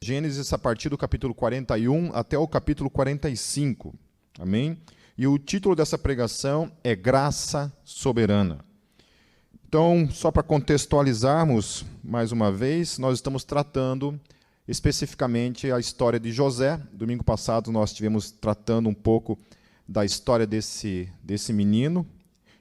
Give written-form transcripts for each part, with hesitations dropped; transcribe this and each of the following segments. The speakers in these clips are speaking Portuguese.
Gênesis a partir do capítulo 41 até o capítulo 45. Amém? E o título dessa pregação é Graça Soberana. Então, só para contextualizarmos mais uma vez, nós estamos tratando especificamente a história de José. Domingo passado nós estivemos tratando um pouco da história desse menino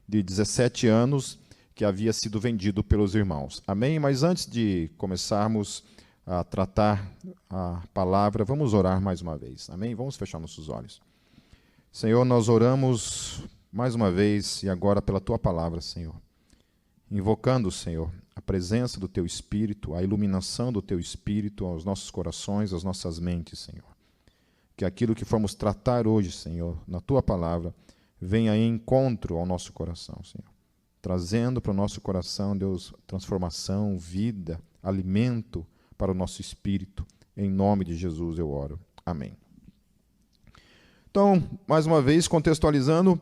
de 17 anos que havia sido vendido pelos irmãos. Amém? Mas antes de começarmos a tratar a palavra, vamos orar mais uma vez. Amém? Vamos fechar nossos olhos. Senhor, nós oramos mais uma vez e agora pela Tua palavra, Senhor. Invocando, Senhor, a presença do Teu Espírito, a iluminação do Teu Espírito aos nossos corações, às nossas mentes, Senhor. Que aquilo que formos tratar hoje, Senhor, na Tua palavra, venha em encontro ao nosso coração, Senhor. Trazendo para o nosso coração, Deus, transformação, vida, alimento para o nosso espírito. Em nome de Jesus eu oro. Amém. Então, mais uma vez, contextualizando,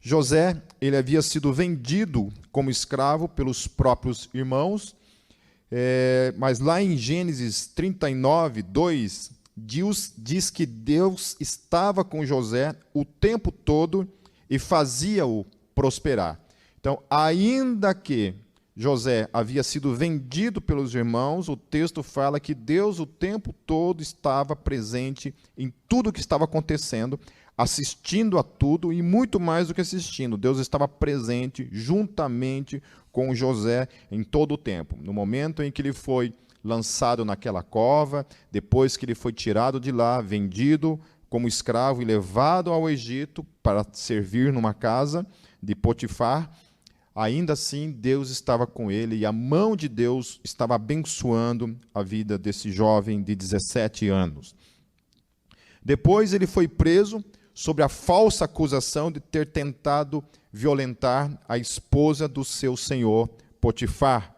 José, ele havia sido vendido como escravo pelos próprios irmãos, mas lá em Gênesis 39, 2, diz que Deus estava com José o tempo todo e fazia-o prosperar. Então, ainda que José havia sido vendido pelos irmãos, o texto fala que Deus o tempo todo estava presente em tudo o que estava acontecendo, assistindo a tudo e muito mais do que assistindo. Deus estava presente juntamente com José em todo o tempo. No momento em que ele foi lançado naquela cova, depois que ele foi tirado de lá, vendido como escravo e levado ao Egito para servir numa casa de Potifar, ainda assim Deus estava com ele e a mão de Deus estava abençoando a vida desse jovem de 17 anos. Depois ele foi preso sobre a falsa acusação de ter tentado violentar a esposa do seu senhor Potifar.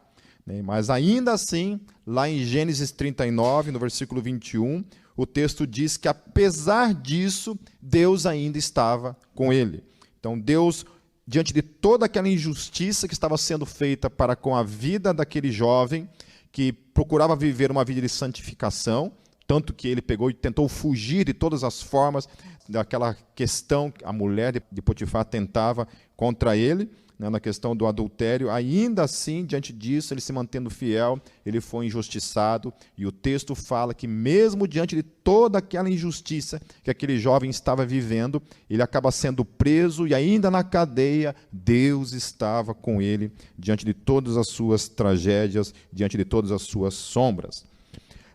Mas ainda assim, lá em Gênesis 39, no versículo 21, o texto diz que apesar disso, Deus ainda estava com ele. Então Deus, diante de toda aquela injustiça que estava sendo feita para com a vida daquele jovem, que procurava viver uma vida de santificação, tanto que ele pegou e tentou fugir de todas as formas daquela questão que a mulher de Potifar tentava contra ele, na questão do adultério, ainda assim, diante disso, ele se mantendo fiel, ele foi injustiçado, e o texto fala que mesmo diante de toda aquela injustiça que aquele jovem estava vivendo, ele acaba sendo preso, e ainda na cadeia, Deus estava com ele, diante de todas as suas tragédias, diante de todas as suas sombras.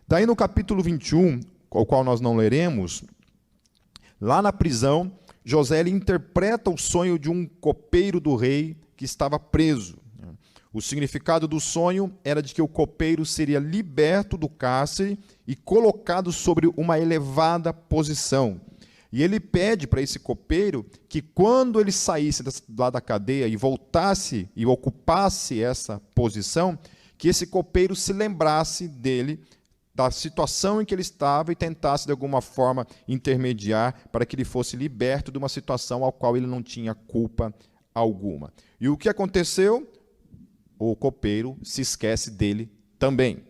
Daí no capítulo 21, o qual nós não leremos, lá na prisão, José ele interpreta o sonho de um copeiro do rei que estava preso. O significado do sonho era de que o copeiro seria liberto do cárcere e colocado sobre uma elevada posição. E ele pede para esse copeiro que quando ele saísse lá da cadeia e voltasse e ocupasse essa posição, que esse copeiro se lembrasse dele, da situação em que ele estava e tentasse de alguma forma intermediar para que ele fosse liberto de uma situação ao qual ele não tinha culpa alguma. E o que aconteceu? O copeiro se esquece dele também.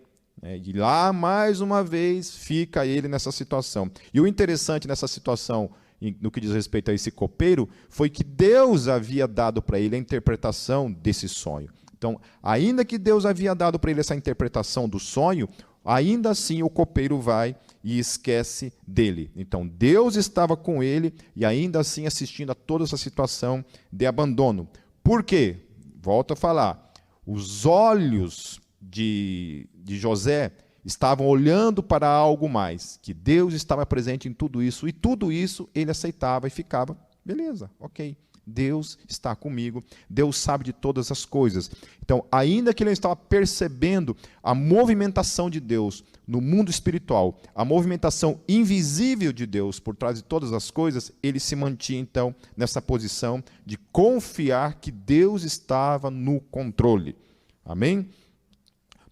E lá, mais uma vez, fica ele nessa situação. E o interessante nessa situação, no que diz respeito a esse copeiro, foi que Deus havia dado para ele a interpretação desse sonho. Então, ainda que Deus havia dado para ele essa interpretação do sonho, ainda assim o copeiro vai e esquece dele. Então Deus estava com ele e ainda assim assistindo a toda essa situação de abandono. Por quê? Volto a falar. Os olhos de José estavam olhando para algo mais, que Deus estava presente em tudo isso, e tudo isso ele aceitava e ficava, beleza, ok. Deus está comigo, Deus sabe de todas as coisas. Então, ainda que ele estava percebendo a movimentação de Deus no mundo espiritual, a movimentação invisível de Deus por trás de todas as coisas, ele se mantinha, então, nessa posição de confiar que Deus estava no controle. Amém?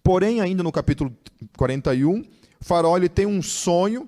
Porém, ainda no capítulo 41, Faraó ele tem um sonho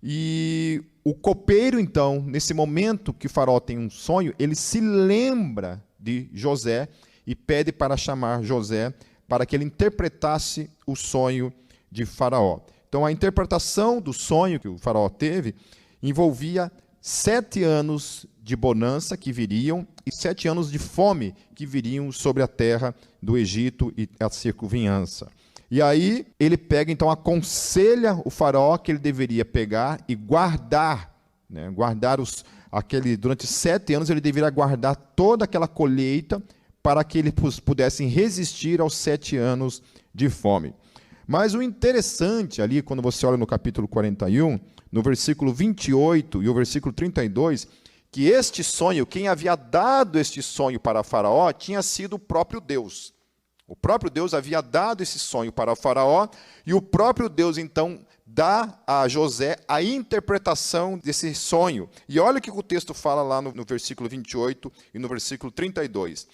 e o copeiro, então, nesse momento que Faraó tem um sonho, ele se lembra de José e pede para chamar José para que ele interpretasse o sonho de Faraó. Então, Então, a interpretação do sonho que o faraó teve envolvia 7 anos de bonança que viriam e 7 anos de fome que viriam sobre a terra do Egito e a circunvizinhança. E aí ele pega, então, aconselha o faraó que ele deveria pegar e guardar, né, durante 7 anos ele deveria guardar toda aquela colheita para que eles pudessem resistir aos 7 anos de fome. Mas o interessante ali, quando você olha no capítulo 41, no versículo 28 e o versículo 32, que este sonho, quem havia dado este sonho para Faraó, tinha sido o próprio Deus. O próprio Deus havia dado esse sonho para o Faraó, e o próprio Deus, então, dá a José a interpretação desse sonho. E olha o que o texto fala lá no versículo 28 e no versículo 32.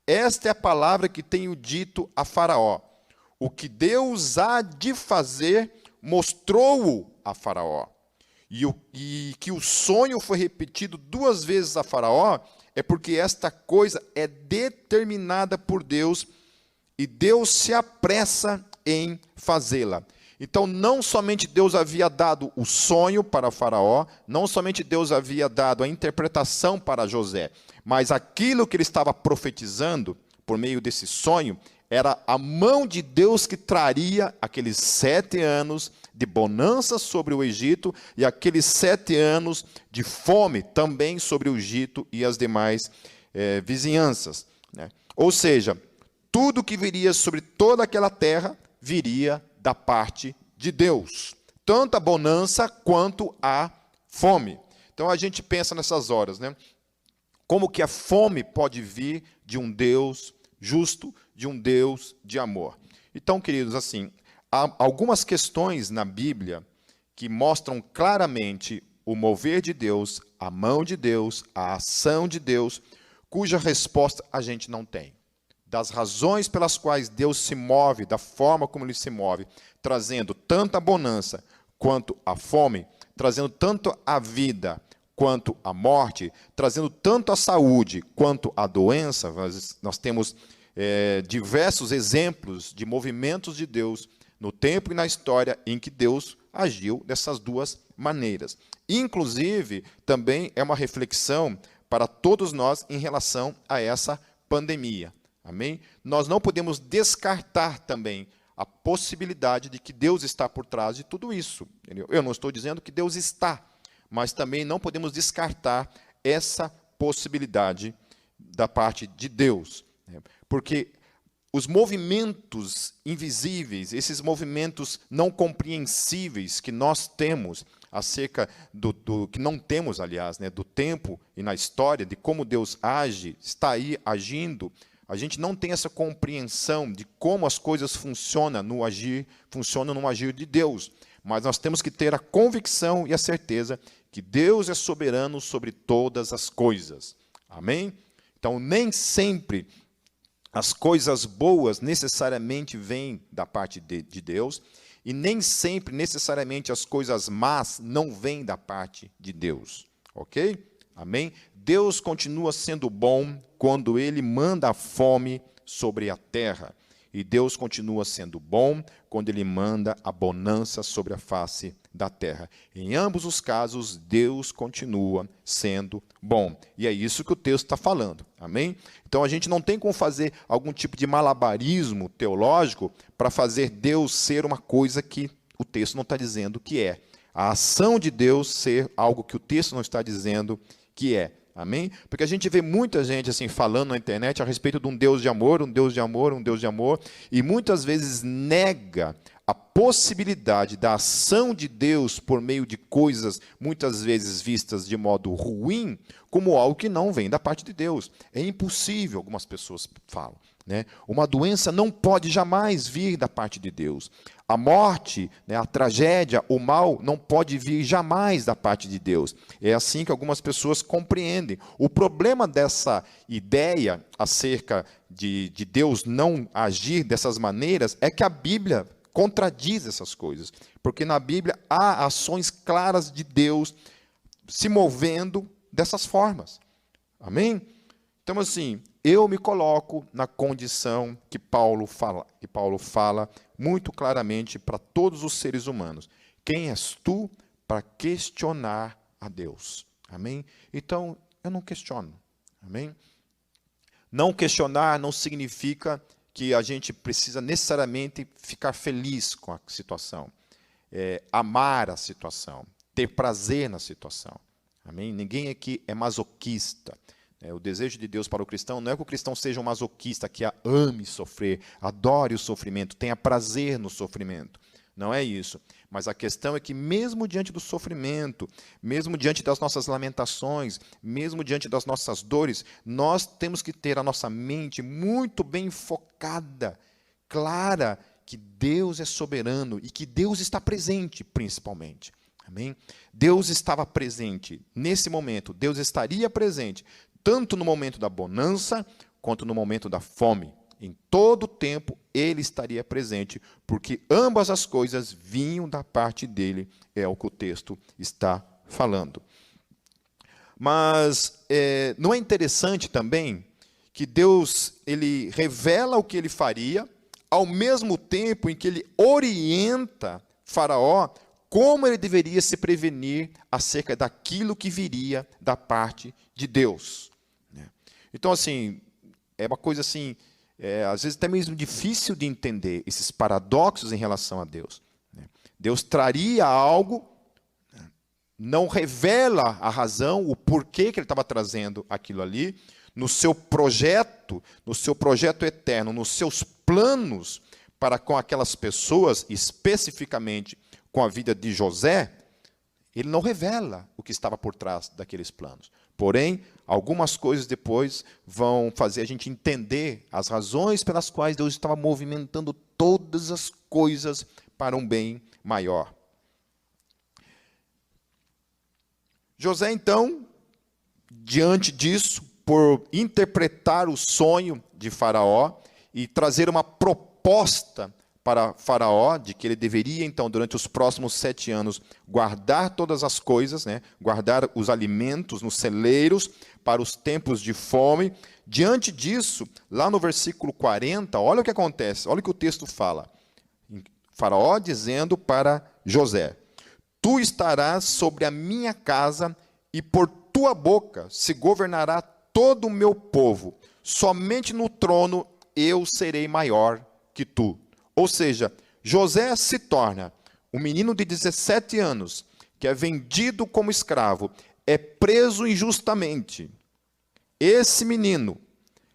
Esta é a palavra que tenho dito a Faraó. O que Deus há de fazer, mostrou-o a Faraó. E que o sonho foi repetido 2 vezes a Faraó, é porque esta coisa é determinada por Deus, e Deus se apressa em fazê-la. Então, não somente Deus havia dado o sonho para Faraó, não somente Deus havia dado a interpretação para José, mas aquilo que ele estava profetizando, por meio desse sonho, era a mão de Deus que traria aqueles 7 anos de bonança sobre o Egito e aqueles 7 anos de fome também sobre o Egito e as demais vizinhanças, né? Ou seja, tudo que viria sobre toda aquela terra viria da parte de Deus, tanto a bonança quanto a fome. Então a gente pensa nessas horas, né? Como que a fome pode vir de um Deus justo, de um Deus de amor? Então, queridos, assim, há algumas questões na Bíblia que mostram claramente o mover de Deus, a mão de Deus, a ação de Deus, cuja resposta a gente não tem. Das razões pelas quais Deus se move, da forma como Ele se move, trazendo tanto a bonança quanto a fome, trazendo tanto a vida quanto a morte, trazendo tanto a saúde quanto a doença. Nós temos diversos exemplos de movimentos de Deus no tempo e na história em que Deus agiu dessas 2 maneiras. Inclusive, também é uma reflexão para todos nós em relação a essa pandemia. Amém? Nós não podemos descartar também a possibilidade de que Deus está por trás de tudo isso. Entendeu? Eu não estou dizendo que Deus está, mas também não podemos descartar essa possibilidade da parte de Deus, né? Porque os movimentos invisíveis, esses movimentos não compreensíveis que nós temos acerca do que não temos, aliás, né, do tempo e na história, de como Deus age, está aí agindo, a gente não tem essa compreensão de como as coisas funcionam no agir de Deus. Mas nós temos que ter a convicção e a certeza que Deus é soberano sobre todas as coisas. Amém? Então, nem sempre as coisas boas necessariamente vêm da parte de Deus, e nem sempre necessariamente as coisas más não vêm da parte de Deus. Ok? Amém? Deus continua sendo bom quando Ele manda a fome sobre a terra. E Deus continua sendo bom quando Ele manda a bonança sobre a face da terra. Em ambos os casos, Deus continua sendo bom. E é isso que o texto está falando. Amém? Então, a gente não tem como fazer algum tipo de malabarismo teológico para fazer Deus ser uma coisa que o texto não está dizendo que é. A ação de Deus ser algo que o texto não está dizendo que é. Amém? Porque a gente vê muita gente assim falando na internet a respeito de um Deus de amor, um Deus de amor, um Deus de amor, e muitas vezes nega a possibilidade da ação de Deus por meio de coisas muitas vezes vistas de modo ruim, como algo que não vem da parte de Deus. É impossível, algumas pessoas falam, né? Uma doença não pode jamais vir da parte de Deus. A morte, né, a tragédia, o mal não pode vir jamais da parte de Deus. É assim que algumas pessoas compreendem. O problema dessa ideia acerca de Deus não agir dessas maneiras é que a Bíblia contradiz essas coisas. Porque na Bíblia há ações claras de Deus se movendo dessas formas. Amém? Então, assim, eu me coloco na condição que Paulo fala muito claramente para todos os seres humanos. Quem és tu para questionar a Deus? Amém? Então, eu não questiono. Amém? Não questionar não significa que a gente precisa necessariamente ficar feliz com a situação, amar a situação, ter prazer na situação. Amém? Ninguém aqui é masoquista. O desejo de Deus para o cristão não é que o cristão seja um masoquista, que ame sofrer, adore o sofrimento, tenha prazer no sofrimento. Não é isso. Mas a questão é que mesmo diante do sofrimento, mesmo diante das nossas lamentações, mesmo diante das nossas dores, nós temos que ter a nossa mente muito bem focada, clara, que Deus é soberano e que Deus está presente, principalmente. Amém? Deus estava presente nesse momento, Deus estaria presente, tanto no momento da bonança, quanto no momento da fome. Em todo o tempo, ele estaria presente, porque ambas as coisas vinham da parte dele, é o que o texto está falando. Mas não é interessante também que Deus ele revela o que ele faria, ao mesmo tempo em que ele orienta Faraó como ele deveria se prevenir acerca daquilo que viria da parte de Deus. Então, assim, é uma coisa assim, às vezes até mesmo difícil de entender esses paradoxos em relação a Deus. Deus traria algo, não revela a razão, o porquê que ele estava trazendo aquilo ali, no seu projeto eterno, nos seus planos para com aquelas pessoas, especificamente com a vida de José, ele não revela o que estava por trás daqueles planos. Porém, algumas coisas depois vão fazer a gente entender as razões pelas quais Deus estava movimentando todas as coisas para um bem maior. José, então, diante disso, por interpretar o sonho de Faraó e trazer uma proposta para Faraó, de que ele deveria, então, durante os próximos 7 anos, guardar todas as coisas, guardar os alimentos nos celeiros para os tempos de fome. Diante disso, lá no versículo 40, olha o que acontece, olha o que o texto fala. Faraó dizendo para José: tu estarás sobre a minha casa e por tua boca se governará todo o meu povo. Somente no trono eu serei maior que tu. Ou seja, José se torna um menino de 17 anos, que é vendido como escravo, é preso injustamente. Esse menino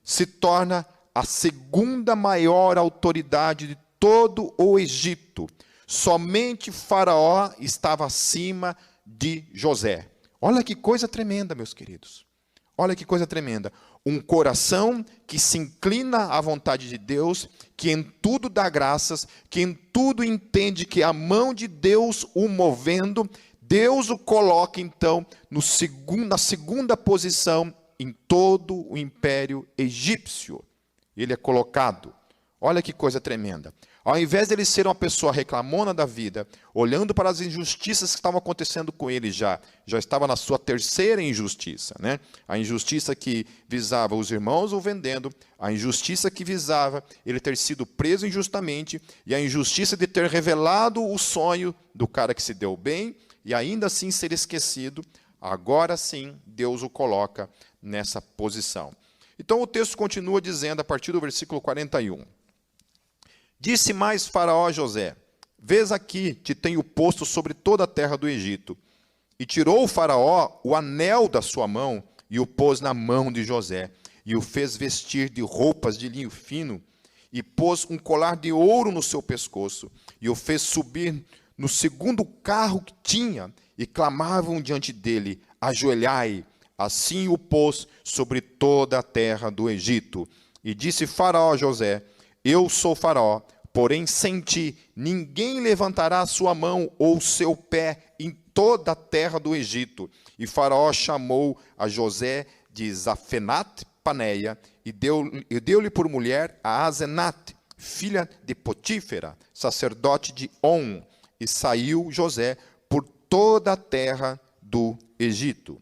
se torna a segunda maior autoridade de todo o Egito. Somente Faraó estava acima de José. Olha que coisa tremenda, meus queridos. Olha que coisa tremenda. Um coração que se inclina à vontade de Deus, que em tudo dá graças, que em tudo entende que a mão de Deus o movendo, Deus o coloca, então, na segunda posição em todo o império egípcio. Ele é colocado. Olha que coisa tremenda. Ao invés de ele ser uma pessoa reclamona da vida, olhando para as injustiças que estavam acontecendo com ele já estava na sua terceira injustiça, A injustiça que visava os irmãos o vendendo, a injustiça que visava ele ter sido preso injustamente, e a injustiça de ter revelado o sonho do cara que se deu bem, e ainda assim ser esquecido. Agora sim, Deus o coloca nessa posição. Então o texto continua dizendo, a partir do versículo 41. Disse mais Faraó a José: vês aqui, te tenho posto sobre toda a terra do Egito. E tirou o Faraó o anel da sua mão e o pôs na mão de José, e o fez vestir de roupas de linho fino, e pôs um colar de ouro no seu pescoço, e o fez subir no segundo carro que tinha, e clamavam diante dele: ajoelhai. Assim o pôs sobre toda a terra do Egito. E disse Faraó a José: eu sou Faraó, porém sem ti ninguém levantará a sua mão ou seu pé em toda a terra do Egito. E Faraó chamou a José de Zafenat Paneia e deu-lhe por mulher a Asenat, filha de Potífera, sacerdote de On. E saiu José por toda a terra do Egito.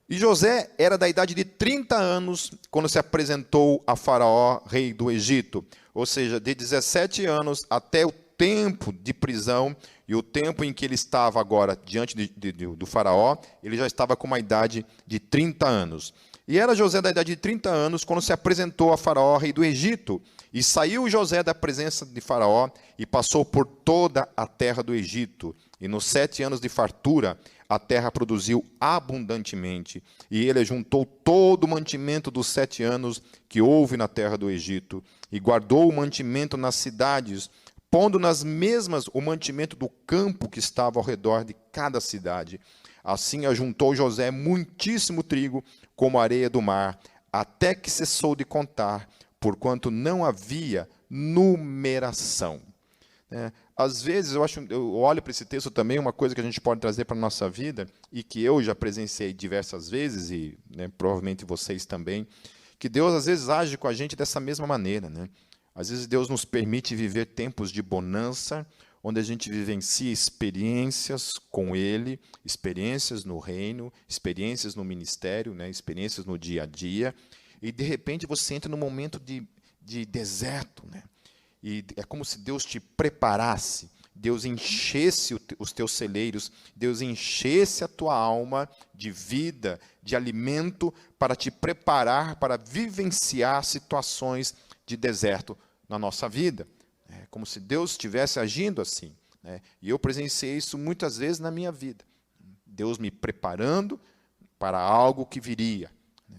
E José era da idade de 30 anos quando se apresentou a Faraó, rei do Egito. Ou seja, de 17 anos até o tempo de prisão e o tempo em que ele estava agora diante do Faraó, ele já estava com uma idade de 30 anos. E era José da idade de 30 anos quando se apresentou a Faraó, rei do Egito. E saiu José da presença de Faraó e passou por toda a terra do Egito. E nos 7 anos de fartura, a terra produziu abundantemente. E ele juntou todo o mantimento dos 7 anos que houve na terra do Egito. E guardou o mantimento nas cidades, pondo nas mesmas o mantimento do campo que estava ao redor de cada cidade. Assim ajuntou José muitíssimo trigo, como a areia do mar, até que cessou de contar, porquanto não havia numeração. Às vezes, eu olho para esse texto também, uma coisa que a gente pode trazer para a nossa vida, e que eu já presenciei diversas vezes, e provavelmente vocês também, que Deus às vezes age com a gente dessa mesma maneira. Às vezes Deus nos permite viver tempos de bonança, onde a gente vivencia experiências com Ele, experiências no reino, experiências no ministério, experiências no dia a dia, e de repente você entra num momento de deserto, e é como se Deus te preparasse, Deus enchesse os teus celeiros, Deus enchesse a tua alma de vida, de alimento, para te preparar para vivenciar situações de deserto na nossa vida. É como se Deus estivesse agindo assim. E eu presenciei isso muitas vezes na minha vida. Deus me preparando para algo que viria.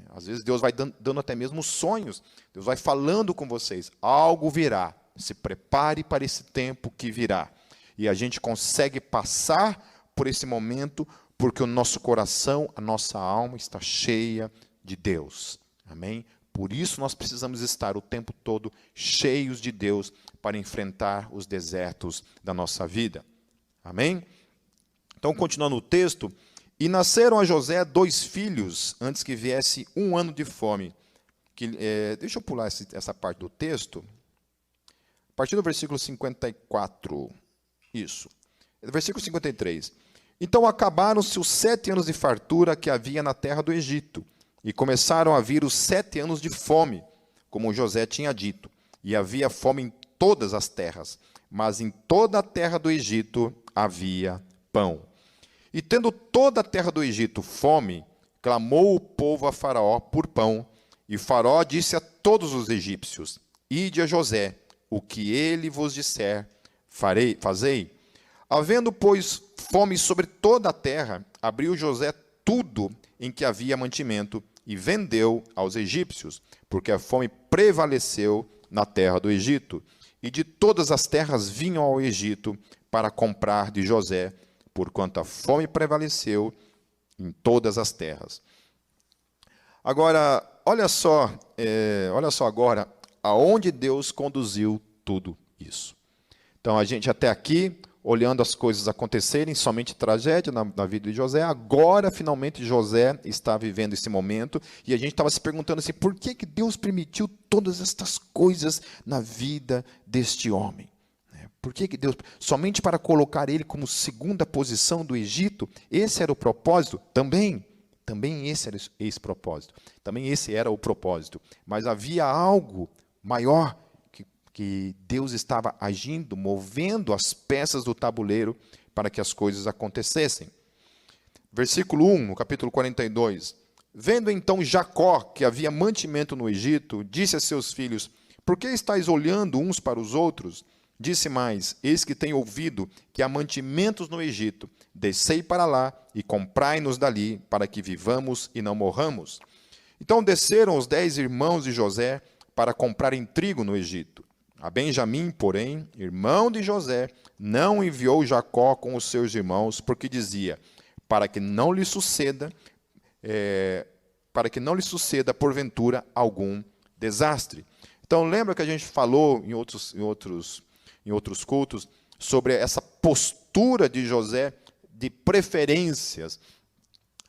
Às vezes Deus vai dando até mesmo sonhos. Deus vai falando com vocês. Algo virá. Se prepare para esse tempo que virá. E a gente consegue passar por esse momento porque o nosso coração, a nossa alma está cheia de Deus. Amém? Por isso nós precisamos estar o tempo todo cheios de Deus para enfrentar os desertos da nossa vida. Amém? Então, continuando o texto. E nasceram a José 2 filhos, antes que viesse 1 ano de fome. Deixa eu pular essa parte do texto. A partir do versículo 54. Isso. Versículo 53. Então acabaram-se os 7 anos de fartura que havia na terra do Egito, e começaram a vir os 7 anos de fome, como José tinha dito. E havia fome em todas as terras, mas em toda a terra do Egito havia pão. E tendo toda a terra do Egito fome, clamou o povo a Faraó por pão. E Faraó disse a todos os egípcios: Ide a José, o que ele vos disser, fazei. Havendo, pois, fome sobre toda a terra, abriu José tudo em que havia mantimento e vendeu aos egípcios, porque a fome prevaleceu na terra do Egito. E de todas as terras vinham ao Egito para comprar de José, porquanto a fome prevaleceu em todas as terras. Agora, olha só agora aonde Deus conduziu tudo isso. Então, a gente até aqui, olhando as coisas acontecerem, somente tragédia na vida de José. Agora, finalmente, José está vivendo esse momento, e a gente estava se perguntando assim, por que Deus permitiu todas estas coisas na vida deste homem? Por que Deus, somente para colocar ele como segunda posição do Egito? Esse era o propósito? Também esse era esse propósito. Também esse era o propósito. Mas havia algo maior que Deus estava agindo, movendo as peças do tabuleiro para que as coisas acontecessem. Versículo 1, no capítulo 42. Vendo então Jacó que havia mantimento no Egito, disse a seus filhos: Por que estáis olhando uns para os outros? Disse mais: Eis que tenho ouvido que há mantimentos no Egito. Descei para lá e comprai-nos dali, para que vivamos e não morramos. Então desceram os 10 irmãos de José para comprarem trigo no Egito. A Benjamim, porém, irmão de José, não enviou Jacó com os seus irmãos, porque dizia: para que não lhe suceda porventura algum desastre. Então lembra que a gente falou em outros cultos sobre essa postura de José de preferências,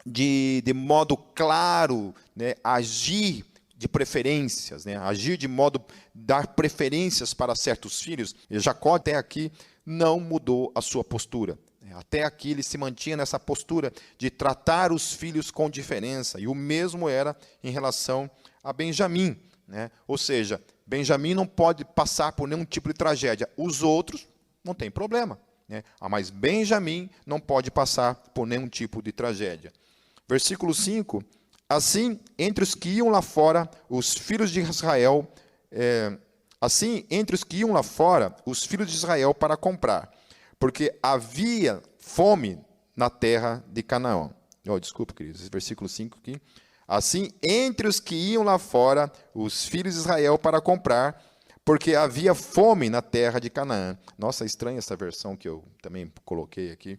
de modo claro, agir de preferências, agir de modo dar preferências para certos filhos. E Jacó até aqui não mudou a sua postura. Até aqui ele se mantinha nessa postura de tratar os filhos com diferença, e o mesmo era em relação a Benjamim, né? Ou seja, Benjamim não pode passar por nenhum tipo de tragédia, os outros não tem problema, né? Mas Benjamim não pode passar por nenhum tipo de tragédia. Versículo 5, assim, entre os que iam lá fora, os filhos de Israel, os filhos de Israel para comprar, porque havia fome na terra de Canaã. Desculpa, queridos, esse versículo 5 aqui. Assim, entre os que iam lá fora, os filhos de Israel para comprar, porque havia fome na terra de Canaã. Nossa, é estranha essa versão que eu também coloquei aqui.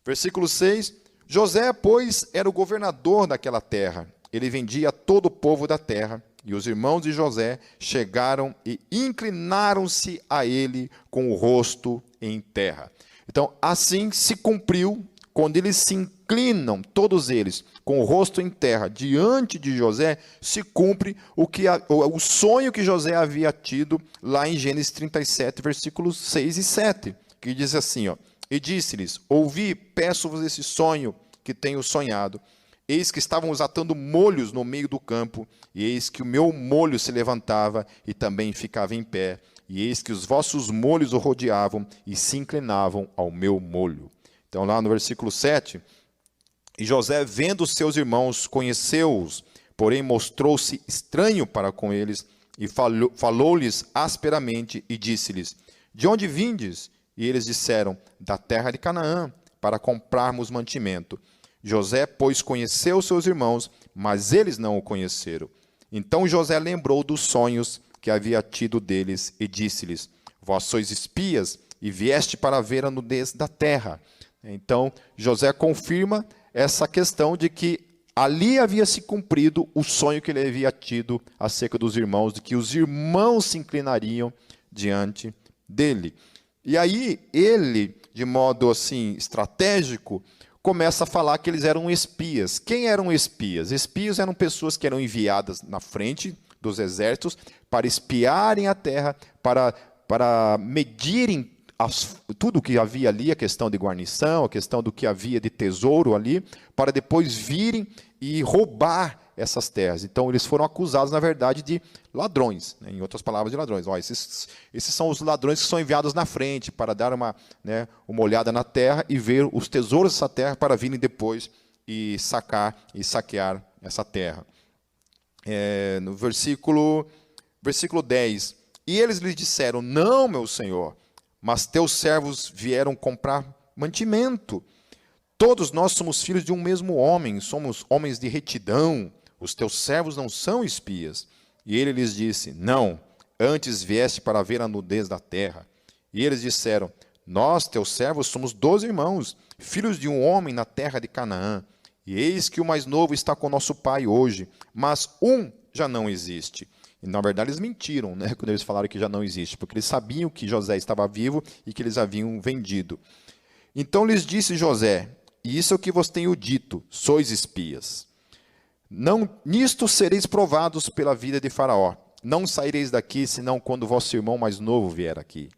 Versículo 6, José, pois, era o governador daquela terra. Ele vendia a todo o povo da terra. E os irmãos de José chegaram e inclinaram-se a ele com o rosto em terra. Então, assim se cumpriu, quando eles se inclinam, todos eles, com o rosto em terra, diante de José, se cumpre o sonho que José havia tido lá em Gênesis 37, versículos 6 e 7, que diz assim, e disse-lhes, ouvi, peço-vos esse sonho que tenho sonhado. Eis que estávamos atando molhos no meio do campo, e eis que o meu molho se levantava e também ficava em pé, e eis que os vossos molhos o rodeavam e se inclinavam ao meu molho. Então, lá no versículo 7, e José, vendo os seus irmãos, conheceu-os, porém mostrou-se estranho para com eles, e falou-lhes asperamente, e disse-lhes, de onde vindes? E eles disseram, da terra de Canaã, para comprarmos mantimento. José, pois, conheceu seus irmãos, mas eles não o conheceram. Então José lembrou dos sonhos que havia tido deles e disse-lhes, vós sois espias e vieste para ver a nudez da terra. Então José confirma essa questão de que ali havia se cumprido o sonho que ele havia tido acerca dos irmãos, de que os irmãos se inclinariam diante dele. E aí ele, de modo assim estratégico, começa a falar que eles eram espias. Quem eram espias? Espias eram pessoas que eram enviadas na frente dos exércitos para espiarem a terra, para medirem tudo o que havia ali, a questão de guarnição, a questão do que havia de tesouro ali, para depois virem e roubar essas terras. Então, eles foram acusados, na verdade, de ladrões, né? Em outras palavras, de ladrões. Esses são os ladrões que são enviados na frente para dar uma olhada na terra e ver os tesouros dessa terra para virem depois e saquear essa terra. No versículo 10, e eles lhe disseram, não, meu senhor, mas teus servos vieram comprar mantimento. Todos nós somos filhos de um mesmo homem, somos homens de retidão, os teus servos não são espias. E ele lhes disse, não, antes vieste para ver a nudez da terra. E eles disseram, nós, teus servos, somos 12 irmãos, filhos de um homem na terra de Canaã. E eis que o mais novo está com nosso pai hoje, mas um já não existe. E, na verdade, eles mentiram, né, quando eles falaram que já não existe, porque eles sabiam que José estava vivo e que eles haviam vendido. Então lhes disse José, e isso é o que vos tenho dito, sois espias. Nisto sereis provados pela vida de Faraó. Não saireis daqui, senão quando vosso irmão mais novo vier aqui.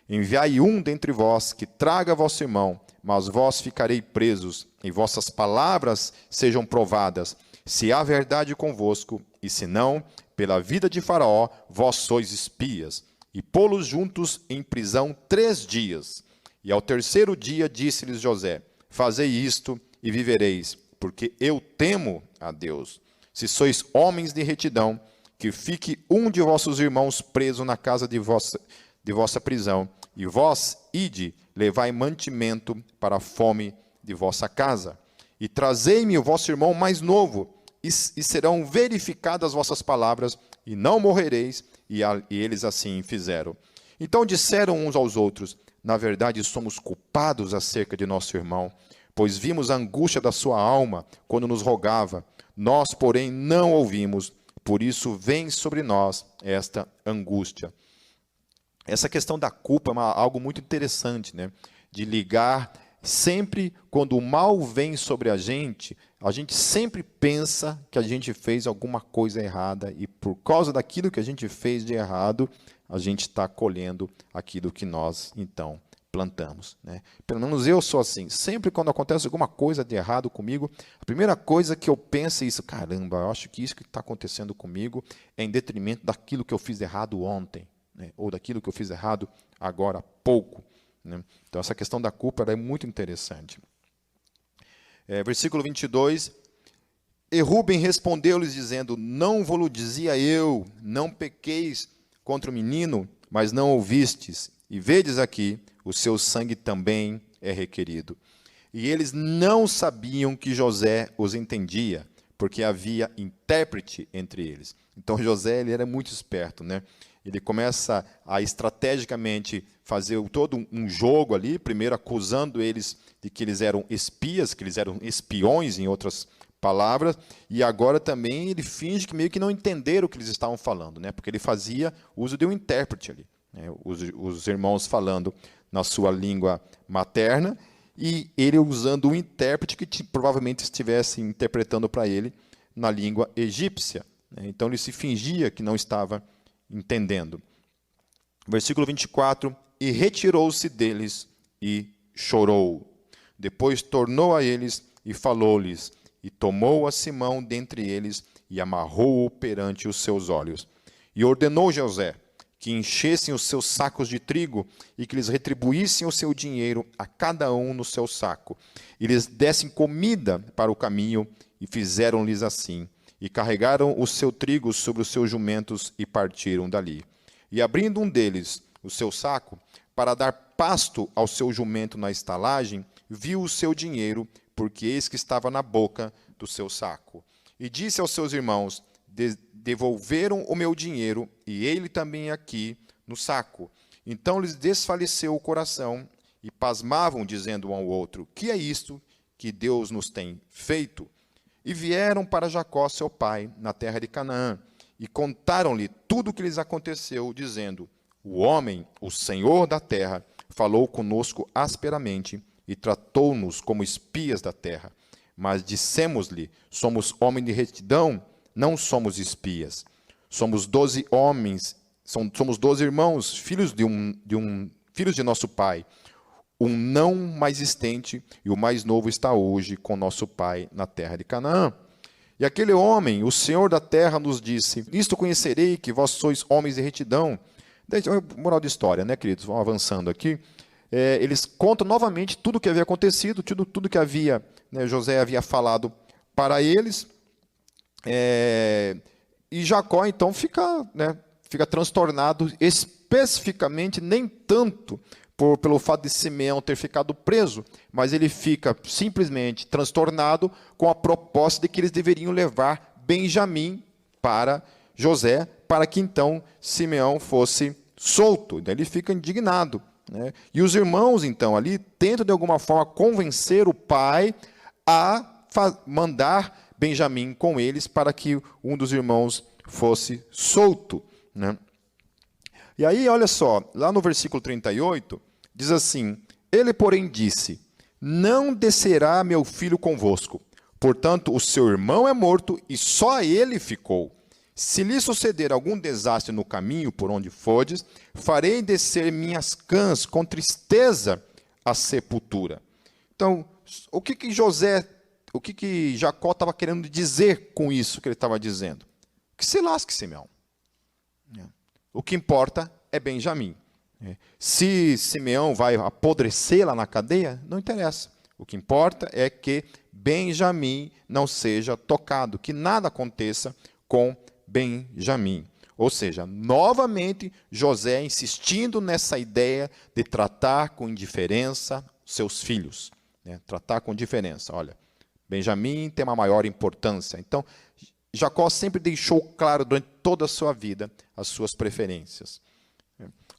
Enviai um dentre vós, que traga vosso irmão, mas vós ficarei presos, e vossas palavras sejam provadas, se há verdade convosco, e se não, pela vida de Faraó, vós sois espias. E pô-los juntos em prisão 3 dias. E ao terceiro dia disse-lhes José, fazei isto e vivereis, porque eu temo a Deus. Se sois homens de retidão, que fique um de vossos irmãos preso na casa de vossa prisão, e vós, ide, levai mantimento para a fome de vossa casa. E trazei-me o vosso irmão mais novo, e serão verificadas vossas palavras, e não morrereis. E eles assim fizeram. Então disseram uns aos outros, na verdade somos culpados acerca de nosso irmão, pois vimos a angústia da sua alma quando nos rogava. Nós, porém, não ouvimos, por isso vem sobre nós esta angústia. Essa questão da culpa é algo muito interessante, né? De ligar sempre quando o mal vem sobre a gente sempre pensa que a gente fez alguma coisa errada e por causa daquilo que a gente fez de errado, a gente está colhendo aquilo que nós, então, plantamos, né? Pelo menos eu sou assim. Sempre quando acontece alguma coisa de errado comigo, a primeira coisa que eu penso é isso: caramba, eu acho que isso que está acontecendo comigo é em detrimento daquilo que eu fiz errado ontem, né? Ou daquilo que eu fiz errado agora há pouco, né? Então, essa questão da culpa é muito interessante. Versículo 22. E Rúben respondeu-lhes, dizendo: não vou-lo dizia eu, não pequeis contra o menino, mas não ouvistes. E vedes aqui, o seu sangue também é requerido. E eles não sabiam que José os entendia, porque havia intérprete entre eles. Então José, ele era muito esperto, né? Ele começa a estrategicamente fazer todo um jogo ali, primeiro acusando eles de que eles eram espias, que eles eram espiões, em outras palavras, e agora também ele finge que meio que não entenderam o que eles estavam falando, né? Porque ele fazia uso de um intérprete ali, né? Os irmãos falando na sua língua materna e ele usando um intérprete que provavelmente estivesse interpretando para ele na língua egípcia, né? Então ele se fingia que não estava entendendo. Versículo 24: e retirou-se deles e chorou. Depois tornou a eles e falou-lhes, e tomou a Simão dentre eles e amarrou-o perante os seus olhos. E ordenou José que enchessem os seus sacos de trigo e que lhes retribuíssem o seu dinheiro a cada um no seu saco, e lhes dessem comida para o caminho, e fizeram-lhes assim. E carregaram o seu trigo sobre os seus jumentos e partiram dali. E abrindo um deles o seu saco, para dar pasto ao seu jumento na estalagem, viu o seu dinheiro, porque eis que estava na boca do seu saco. E disse aos seus irmãos: devolveram o meu dinheiro, e ele também aqui no saco. Então lhes desfaleceu o coração, e pasmavam, dizendo um ao outro: que é isto que Deus nos tem feito? E vieram para Jacó, seu pai, na terra de Canaã, e contaram-lhe tudo o que lhes aconteceu, dizendo: o homem, o Senhor da terra, falou conosco asperamente, e tratou-nos como espias da terra. Mas dissemos-lhe: somos homens de retidão, não somos espias. Somos 12 homens, somos 12 irmãos, filhos de nosso pai. Um não mais existente, e o mais novo está hoje com nosso pai na terra de Canaã. E aquele homem, o Senhor da terra, nos disse: isto conhecerei, que vós sois homens de retidão. Moral de história, né, queridos? Vamos avançando aqui. Eles contam novamente tudo o que havia acontecido, tudo que havia, né, José havia falado para eles. E Jacó, então, fica transtornado, especificamente, nem tanto pelo fato de Simeão ter ficado preso, mas ele fica simplesmente transtornado com a proposta de que eles deveriam levar Benjamim para José, para que então Simeão fosse solto. Daí ele fica indignado, né? E os irmãos, então, ali tentam de alguma forma convencer o pai a mandar Benjamim com eles para que um dos irmãos fosse solto, né? E aí, olha só, lá no versículo 38, diz assim: ele, porém, disse: não descerá meu filho convosco, portanto, o seu irmão é morto e só ele ficou. Se lhe suceder algum desastre no caminho por onde fodes, farei descer minhas cãs com tristeza à sepultura. Então, o que Jacó estava querendo dizer com isso que ele estava dizendo? Que se lasque Simeão. O que importa é Benjamim. Se Simeão vai apodrecer lá na cadeia, não interessa. O que importa é que Benjamim não seja tocado, que nada aconteça com Benjamim. Ou seja, novamente, José insistindo nessa ideia de tratar com indiferença seus filhos, né? Tratar com indiferença. Olha, Benjamim tem uma maior importância. Então, Jacó sempre deixou claro durante toda a sua vida as suas preferências.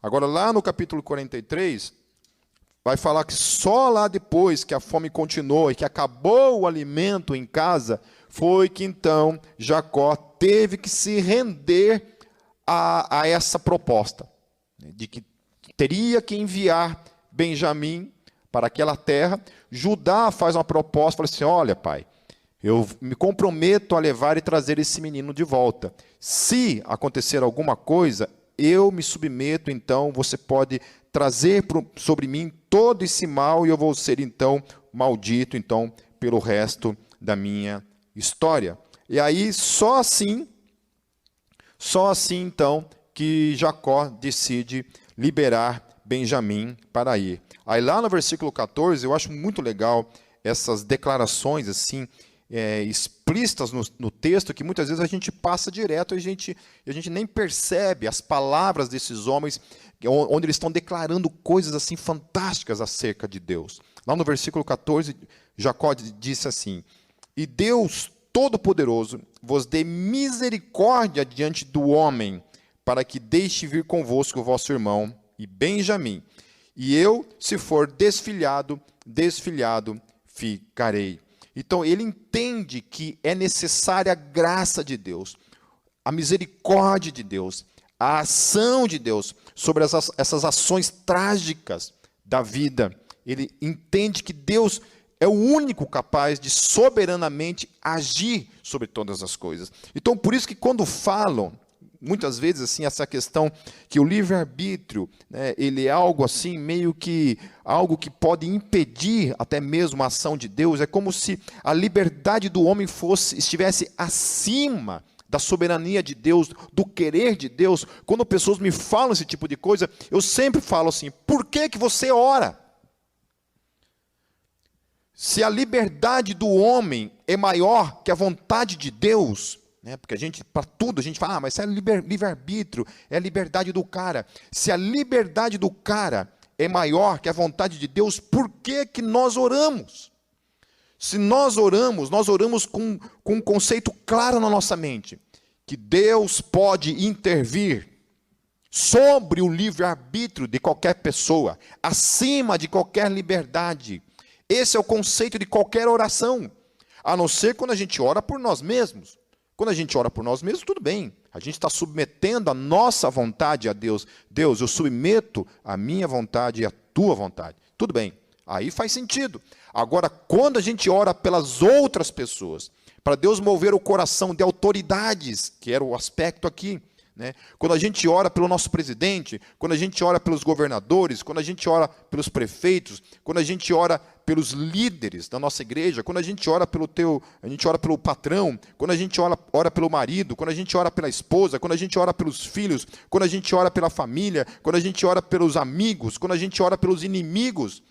Agora, lá no capítulo 43, vai falar que só lá depois que a fome continuou e que acabou o alimento em casa, foi que então Jacó teve que se render a essa proposta, de que teria que enviar Benjamim para aquela terra. Judá faz uma proposta, fala assim: olha, pai, eu me comprometo a levar e trazer esse menino de volta. Se acontecer alguma coisa, eu me submeto, então você pode trazer sobre mim todo esse mal e eu vou ser então maldito então pelo resto da minha história. E aí só assim então que Jacó decide liberar Benjamim para ir. Aí lá no versículo 14, eu acho muito legal essas declarações assim explícitas no texto, que muitas vezes a gente passa direto e a gente nem percebe as palavras desses homens, onde eles estão declarando coisas assim fantásticas acerca de Deus. Lá no versículo 14, Jacó disse assim: e Deus Todo-Poderoso vos dê misericórdia diante do homem, para que deixe vir convosco o vosso irmão e Benjamim, e eu, se for desfilhado, ficarei. Então ele entende que é necessária a graça de Deus, a misericórdia de Deus, a ação de Deus sobre essas ações trágicas da vida. Ele entende que Deus é o único capaz de soberanamente agir sobre todas as coisas. Então, por isso que quando falam, muitas vezes, assim, essa questão que o livre-arbítrio, né, ele é algo assim, meio que algo que pode impedir até mesmo a ação de Deus, é como se a liberdade do homem estivesse acima da soberania de Deus, do querer de Deus. Quando pessoas me falam esse tipo de coisa, eu sempre falo assim: por que você ora? Se a liberdade do homem é maior que a vontade de Deus, né? Porque para tudo, a gente fala, mas isso é livre-arbítrio, é a liberdade do cara. Se a liberdade do cara é maior que a vontade de Deus, por que nós oramos? Se nós oramos com um conceito claro na nossa mente, que Deus pode intervir sobre o livre-arbítrio de qualquer pessoa, acima de qualquer liberdade. Esse é o conceito de qualquer oração, a não ser quando a gente ora por nós mesmos. Quando a gente ora por nós mesmos, tudo bem. A gente está submetendo a nossa vontade a Deus. Deus, eu submeto a minha vontade e a tua vontade. Tudo bem. Aí faz sentido. Agora, quando a gente ora pelas outras pessoas, para Deus mover o coração de autoridades, que era o aspecto aqui, né? Quando a gente ora pelo nosso presidente, quando a gente ora pelos governadores, quando a gente ora pelos prefeitos, quando a gente ora pelos líderes da nossa igreja, quando a gente ora pelo patrão, quando a gente ora pelo marido, quando a gente ora pela esposa, quando a gente ora pelos filhos, quando a gente ora pela família, quando a gente ora pelos amigos, quando a gente ora pelos inimigos,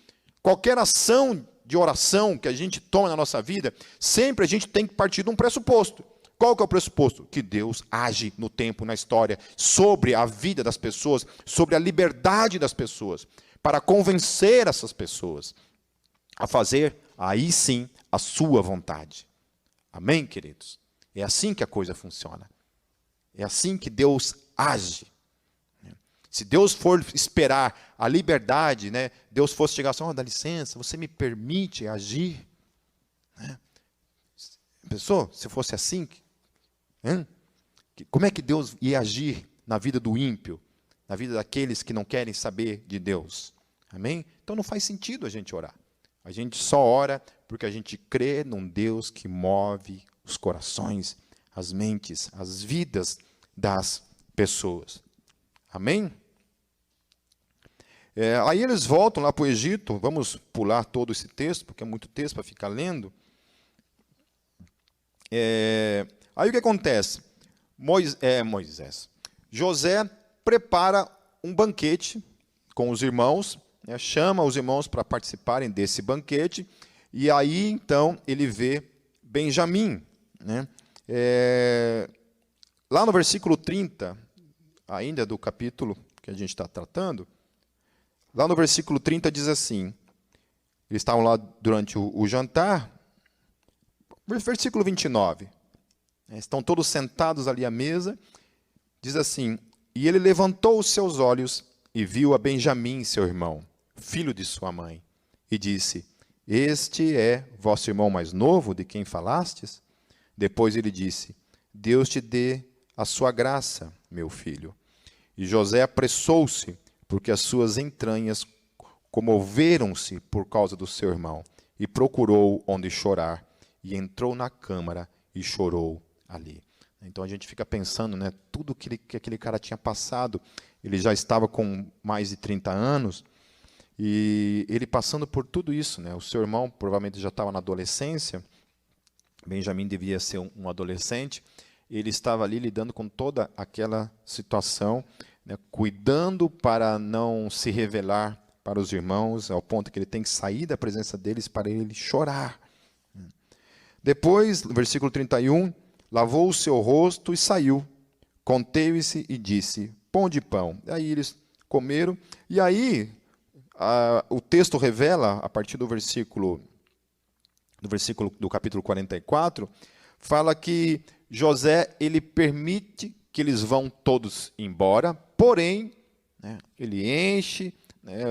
qualquer ação de oração que a gente toma na nossa vida, sempre a gente tem que partir de um pressuposto. Qual que é o pressuposto? Que Deus age no tempo, na história, sobre a vida das pessoas, sobre a liberdade das pessoas, para convencer essas pessoas a fazer, aí sim, a sua vontade. Amém, queridos? É assim que a coisa funciona. É assim que Deus age. Se Deus for esperar a liberdade, né, Deus fosse chegar assim: dá licença, você me permite agir? Né? Pensou? Se fosse assim, como é que Deus ia agir na vida do ímpio, na vida daqueles que não querem saber de Deus? Amém? Então não faz sentido a gente orar. A gente só ora porque a gente crê num Deus que move os corações, as mentes, as vidas das pessoas. Amém? Aí eles voltam lá para o Egito. Vamos pular todo esse texto, porque é muito texto para ficar lendo. Aí o que acontece? José prepara um banquete com os irmãos, né, chama os irmãos para participarem desse banquete, e aí então ele vê Benjamim. Né? Lá no versículo 30, ainda do capítulo que a gente está tratando, lá no versículo 30 diz assim, eles estavam lá durante o jantar, versículo 29, estão todos sentados ali à mesa, diz assim: e ele levantou os seus olhos e viu a Benjamim, seu irmão, filho de sua mãe, e disse: este é vosso irmão mais novo, de quem falastes? Depois ele disse: Deus te dê a sua graça, meu filho. E José apressou-se, porque as suas entranhas comoveram-se por causa do seu irmão, e procurou onde chorar, e entrou na câmara e chorou ali. Então a gente fica pensando, né, tudo que aquele cara tinha passado. Ele já estava com mais de 30 anos, E ele passando por tudo isso, né? O seu irmão provavelmente já estava na adolescência, Benjamim devia ser um adolescente, ele estava ali lidando com toda aquela situação, né? Cuidando para não se revelar para os irmãos, ao ponto que ele tem que sair da presença deles para ele chorar. Depois, no versículo 31, lavou o seu rosto e saiu, conteve-se e disse, pão de pão. Aí eles comeram, e aí o texto revela, a partir do versículo do capítulo 44, fala que José, ele permite que eles vão todos embora, porém, né, ele enche, né,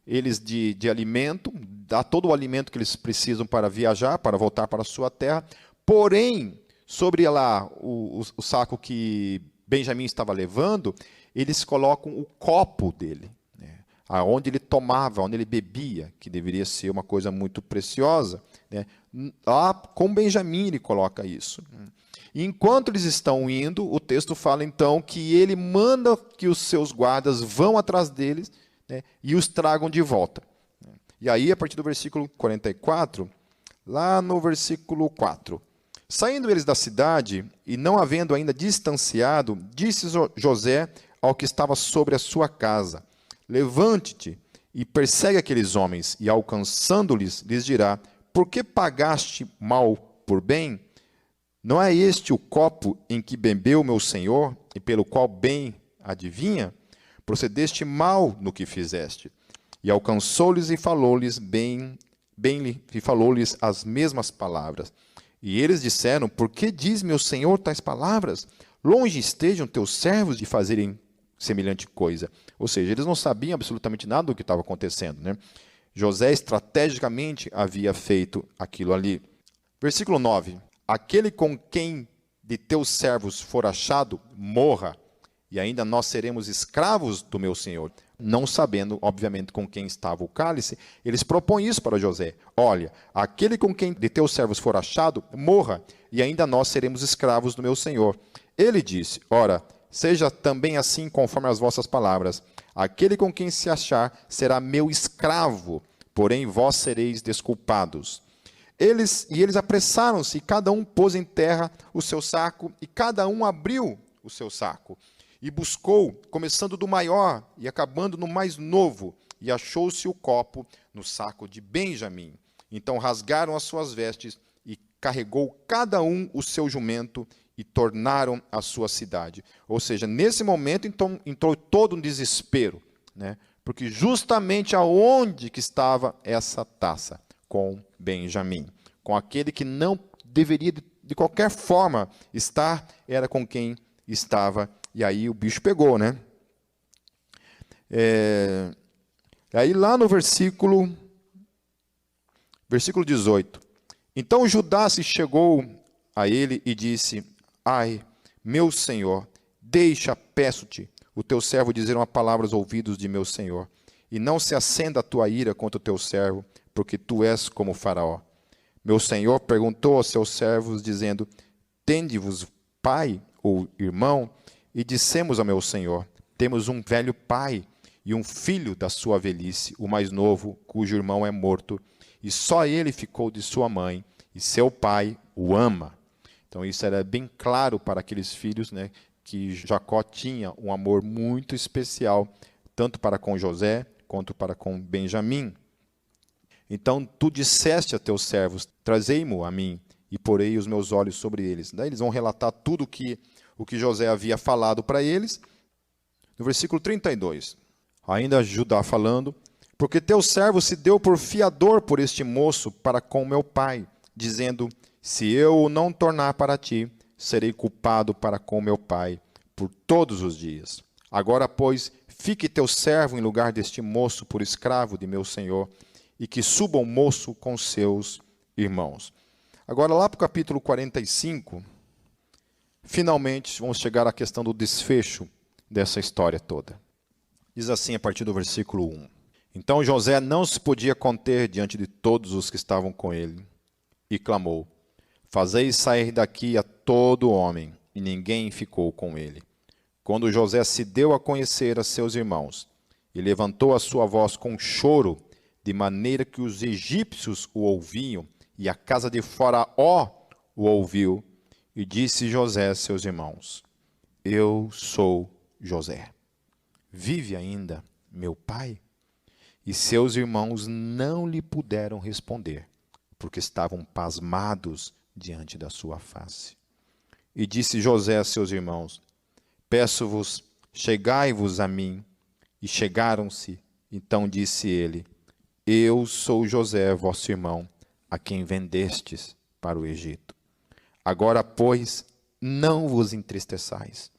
eles de alimento, dá todo o alimento que eles precisam para viajar, para voltar para a sua terra, porém, sobre lá o saco que Benjamim estava levando, eles colocam o copo dele, né, aonde ele tomava, onde ele bebia, que deveria ser uma coisa muito preciosa, né, lá com Benjamim ele coloca isso. E enquanto eles estão indo, o texto fala então que ele manda que os seus guardas vão atrás deles, né, e os tragam de volta. E aí, a partir do versículo 44, lá no versículo 4, saindo eles da cidade, e não havendo ainda distanciado, disse José ao que estava sobre a sua casa, levante-te e persegue aqueles homens, e alcançando-lhes, lhes dirá, por que pagaste mal por bem? Não é este o copo em que bebeu meu senhor, e pelo qual bem adivinha? Procedeste mal no que fizeste. E alcançou-lhes e falou-lhes e falou-lhes as mesmas palavras. E eles disseram, por que diz meu senhor tais palavras? Longe estejam teus servos de fazerem semelhante coisa. Ou seja, eles não sabiam absolutamente nada do que estava acontecendo, né? José estrategicamente havia feito aquilo ali. Versículo 9. Aquele com quem de teus servos for achado, morra, e ainda nós seremos escravos do meu senhor. Não sabendo, obviamente, com quem estava o cálice, eles propõem isso para José. Olha, aquele com quem de teus servos for achado, morra, e ainda nós seremos escravos do meu senhor. Ele disse, ora, seja também assim conforme as vossas palavras. Aquele com quem se achar será meu escravo, porém vós sereis desculpados. Eles apressaram-se, e cada um pôs em terra o seu saco, e cada um abriu o seu saco. E buscou, começando do maior e acabando no mais novo, e achou-se o copo no saco de Benjamim. Então rasgaram as suas vestes, e carregou cada um o seu jumento, e tornaram a sua cidade. Ou seja, nesse momento então, entrou todo um desespero, né? Porque justamente aonde que estava essa taça? Com Benjamim. Com aquele que não deveria de qualquer forma estar, era com quem estava. E aí o bicho pegou, né? Aí lá no versículo 18. Então Judá se chegou a ele e disse, ai, meu senhor, deixa, peço-te, o teu servo dizer uma palavra aos ouvidos de meu senhor, e não se acenda a tua ira contra o teu servo, porque tu és como Faraó. Meu senhor perguntou aos seus servos, dizendo, tende-vos pai ou irmão? E dissemos ao meu senhor, temos um velho pai e um filho da sua velhice, o mais novo, cujo irmão é morto, e só ele ficou de sua mãe, e seu pai o ama. Então isso era bem claro para aqueles filhos, né, que Jacó tinha um amor muito especial, tanto para com José, quanto para com Benjamim. Então tu disseste a teus servos, trazei-mo a mim, e porei os meus olhos sobre eles. Daí eles vão relatar tudo o que José havia falado para eles. No versículo 32, ainda Judá falando, porque teu servo se deu por fiador por este moço para com meu pai, dizendo, se eu o não tornar para ti, serei culpado para com meu pai por todos os dias. Agora, pois, fique teu servo em lugar deste moço por escravo de meu senhor, e que suba o moço com seus irmãos. Agora, lá para o capítulo 45, finalmente vamos chegar à questão do desfecho dessa história toda. Diz assim a partir do versículo 1. Então José não se podia conter diante de todos os que estavam com ele, e clamou, fazei sair daqui a todo homem, e ninguém ficou com ele. Quando José se deu a conhecer a seus irmãos, e levantou a sua voz com choro, de maneira que os egípcios o ouviam, e a casa de Faraó o ouviu, e disse José a seus irmãos: Eu sou José. Vive ainda meu pai? E seus irmãos não lhe puderam responder, porque estavam pasmados diante da sua face. E disse José a seus irmãos: Peço-vos, chegai-vos a mim. E chegaram-se. Então disse ele: Eu sou José, vosso irmão, a quem vendestes para o Egito. Agora, pois, não vos entristeçais,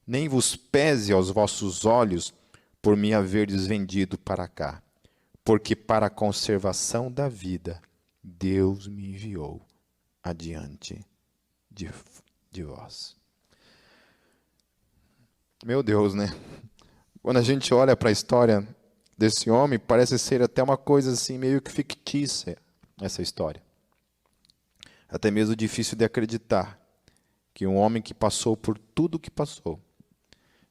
nem vos pese aos vossos olhos por me haverdes vendido para cá, porque para a conservação da vida Deus me enviou adiante de vós. Meu Deus, né? Quando a gente olha para a história desse homem, parece ser até uma coisa assim meio que fictícia, essa história. Até mesmo difícil de acreditar que um homem que passou por tudo o que passou,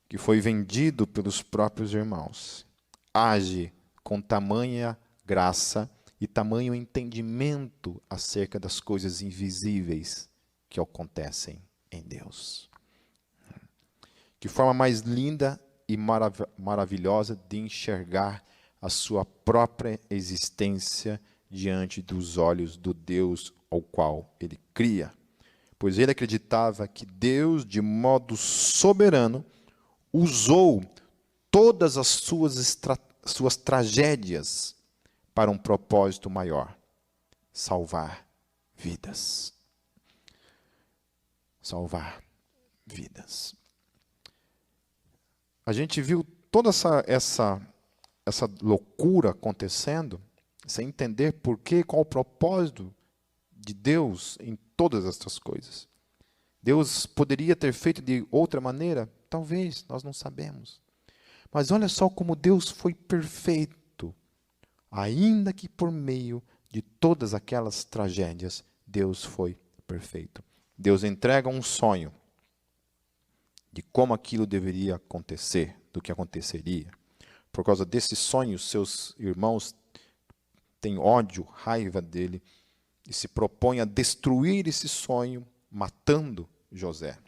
que foi vendido pelos próprios irmãos, age com tamanha graça e tamanho entendimento acerca das coisas invisíveis que acontecem em Deus. Que forma mais linda e maravilhosa de enxergar a sua própria existência diante dos olhos do Deus ao qual ele cria. Pois ele acreditava que Deus, de modo soberano, usou todas as suas tragédias para um propósito maior: salvar vidas. Salvar vidas. A gente viu toda essa loucura acontecendo, sem entender por quê, qual o propósito de Deus em todas essas coisas. Deus poderia ter feito de outra maneira? Talvez, nós não sabemos. Mas olha só como Deus foi perfeito. Ainda que por meio de todas aquelas tragédias, Deus foi perfeito. Deus entrega um sonho de como aquilo deveria acontecer, do que aconteceria. Por causa desse sonho, seus irmãos têm ódio, raiva dele, e se propõem a destruir esse sonho, matando José.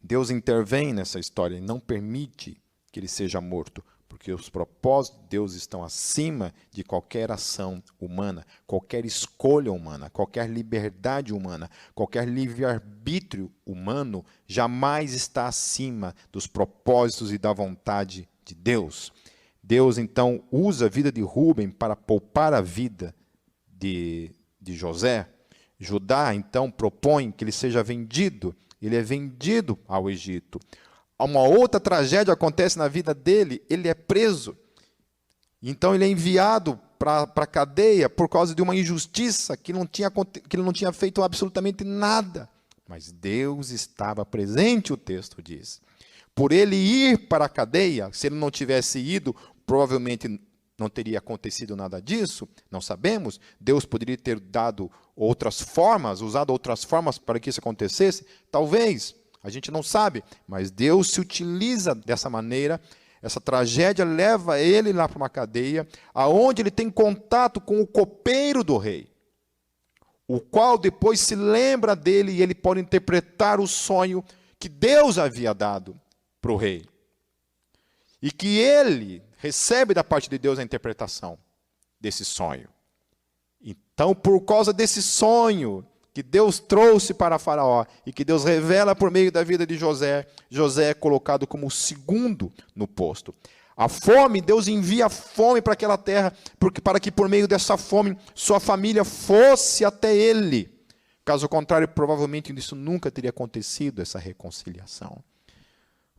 Deus intervém nessa história e não permite que ele seja morto, porque os propósitos de Deus estão acima de qualquer ação humana, qualquer escolha humana, qualquer liberdade humana, qualquer livre-arbítrio humano jamais está acima dos propósitos e da vontade de Deus. Deus, então, usa a vida de Rúben para poupar a vida de José. Judá, então, propõe que ele seja vendido. Ele é vendido ao Egito. Uma outra tragédia acontece na vida dele, ele é preso. Então ele é enviado para a cadeia por causa de uma injustiça que ele não tinha feito absolutamente nada. Mas Deus estava presente, o texto diz. Por ele ir para a cadeia, se ele não tivesse ido, provavelmente não teria acontecido nada disso, não sabemos. Deus poderia ter dado outras formas, usado outras formas para que isso acontecesse, talvez. A gente não sabe, mas Deus se utiliza dessa maneira. Essa tragédia leva ele lá para uma cadeia, aonde ele tem contato com o copeiro do rei, o qual depois se lembra dele e ele pode interpretar o sonho que Deus havia dado para o rei. E que ele recebe da parte de Deus a interpretação desse sonho. Então, por causa desse sonho que Deus trouxe para Faraó e que Deus revela por meio da vida de José, José é colocado como o segundo no posto. A fome, Deus envia fome para aquela terra, para que por meio dessa fome sua família fosse até ele. Caso contrário, provavelmente isso nunca teria acontecido, essa reconciliação.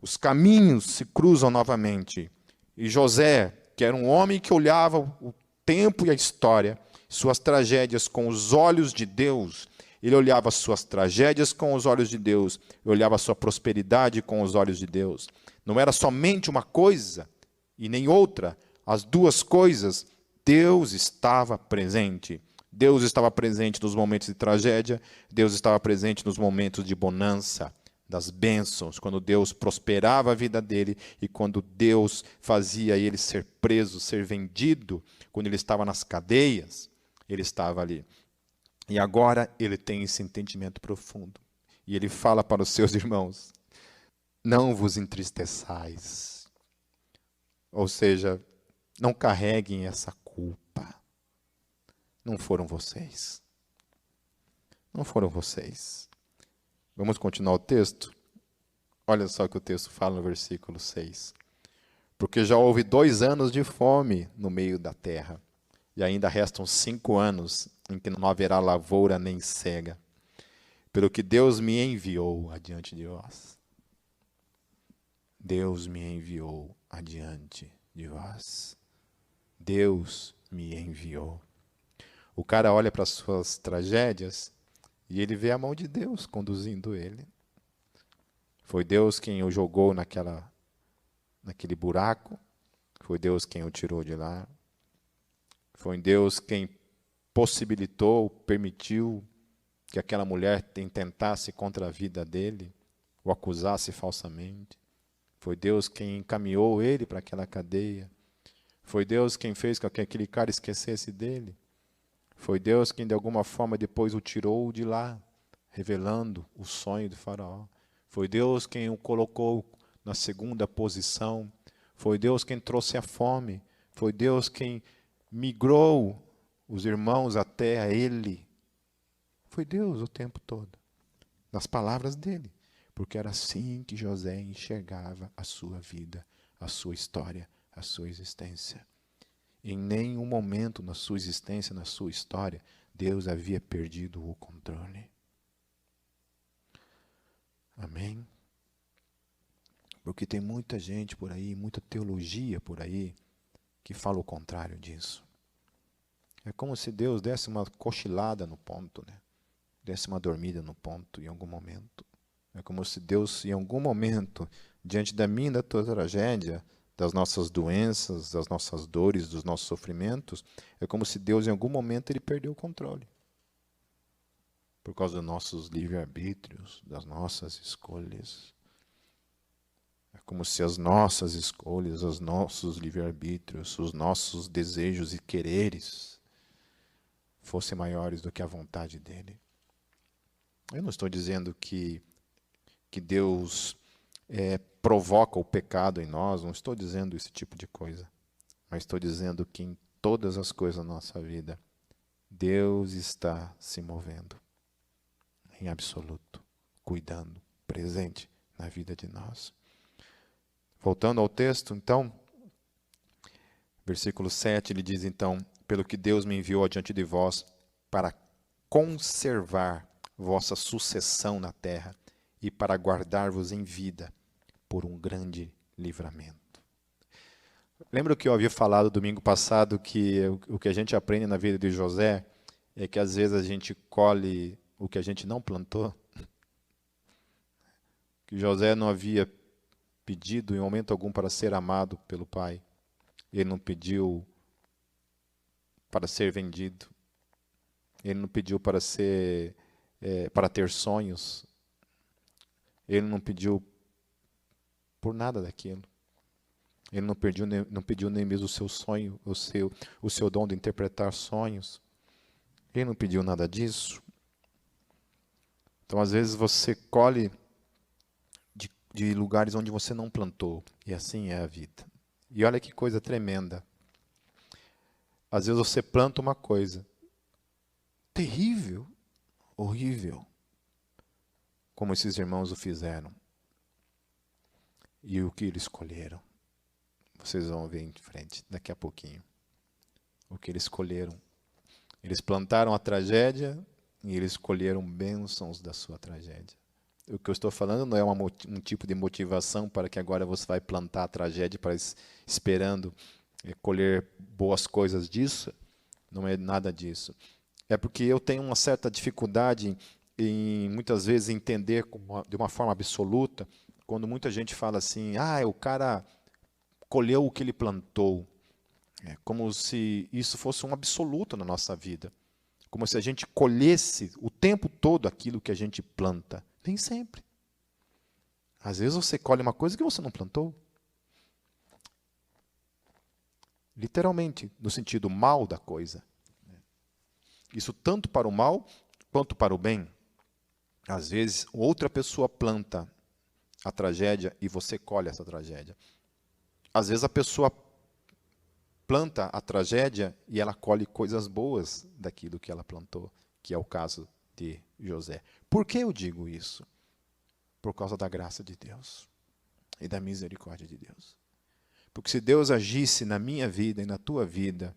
Os caminhos se cruzam novamente. E José, que era um homem que olhava o tempo e a história, suas tragédias com os olhos de Deus, ele olhava as suas tragédias com os olhos de Deus, ele olhava a sua prosperidade com os olhos de Deus. Não era somente uma coisa e nem outra, as duas coisas, Deus estava presente. Deus estava presente nos momentos de tragédia, Deus estava presente nos momentos de bonança. das bênçãos, quando Deus prosperava a vida dele e quando Deus fazia ele ser preso, ser vendido, quando ele estava nas cadeias, ele estava ali. E agora ele tem esse entendimento profundo. E ele fala para os seus irmãos: não vos entristeçais. Ou seja, não carreguem essa culpa. Não foram vocês. Não foram vocês. Vamos continuar o texto? Olha só o que o texto fala no versículo 6. Porque já houve 2 anos de fome no meio da terra, e ainda restam 5 anos em que não haverá lavoura nem cega, pelo que Deus me enviou adiante de vós. Deus me enviou adiante de vós. Deus me enviou. O cara olha para as suas tragédias e ele vê a mão de Deus conduzindo ele. Foi Deus quem o jogou naquele buraco. Foi Deus quem o tirou de lá. Foi Deus quem possibilitou, permitiu que aquela mulher tentasse contra a vida dele, o acusasse falsamente. Foi Deus quem encaminhou ele para aquela cadeia. Foi Deus quem fez com que aquele cara esquecesse dele. Foi Deus quem de alguma forma depois o tirou de lá, revelando o sonho do faraó. Foi Deus quem o colocou na segunda posição. Foi Deus quem trouxe a fome. Foi Deus quem migrou os irmãos até ele. Foi Deus o tempo todo, nas palavras dele. Porque era assim que José enxergava a sua vida, a sua história, a sua existência. Em nenhum momento na sua existência, na sua história, Deus havia perdido o controle. Amém? Porque tem muita gente por aí, muita teologia por aí, que fala o contrário disso. É como se Deus desse uma cochilada no ponto, né? Desse uma dormida no ponto em algum momento. É como se Deus, em algum momento, diante da minha e da tua tragédia, das nossas doenças, das nossas dores, dos nossos sofrimentos, é como se Deus, em algum momento, ele perdeu o controle. Por causa dos nossos livre-arbítrios, das nossas escolhas. É como se as nossas escolhas, os nossos livre-arbítrios, os nossos desejos e quereres fossem maiores do que a vontade dele. Eu não estou dizendo que Deus provoca o pecado em nós, não estou dizendo esse tipo de coisa. Mas estou dizendo que em todas as coisas da nossa vida, Deus está se movendo, em absoluto, cuidando, presente na vida de nós. Voltando ao texto, então, versículo 7, ele diz então: pelo que Deus me enviou adiante de vós para conservar vossa sucessão na terra e para guardar-vos em vida por um grande livramento. Lembra que eu havia falado domingo passado que o que a gente aprende na vida de José é que às vezes a gente colhe o que a gente não plantou? Que José não havia pedido em momento algum para ser amado pelo pai. Ele não pediu para ser vendido. Ele não pediu para ter sonhos. Ele não pediu por nada daquilo. Ele não pediu nem mesmo o seu sonho, o seu dom de interpretar sonhos. Ele não pediu nada disso. Então, às vezes, você colhe de lugares onde você não plantou. E assim é a vida. E olha que coisa tremenda. Às vezes você planta uma coisa terrível, horrível, como esses irmãos o fizeram. E o que eles escolheram? Vocês vão ver em frente, daqui a pouquinho. O que eles escolheram. Eles plantaram a tragédia e eles escolheram bênçãos da sua tragédia. O que eu estou falando não é um tipo de motivação para que agora você vai plantar a tragédia esperando colher boas coisas disso. Não é nada disso. É porque eu tenho uma certa dificuldade em muitas vezes entender de uma forma absoluta quando muita gente fala assim: o cara colheu o que ele plantou. É como se isso fosse um absoluto na nossa vida. Como se a gente colhesse o tempo todo aquilo que a gente planta. Nem sempre. Às vezes você colhe uma coisa que você não plantou. Literalmente, no sentido mal da coisa. Isso tanto para o mal quanto para o bem. Às vezes, outra pessoa planta a tragédia e você colhe essa tragédia. Às vezes, a pessoa planta a tragédia e ela colhe coisas boas daquilo que ela plantou, que é o caso de José. Por que eu digo isso? Por causa da graça de Deus e da misericórdia de Deus. Porque se Deus agisse na minha vida e na tua vida,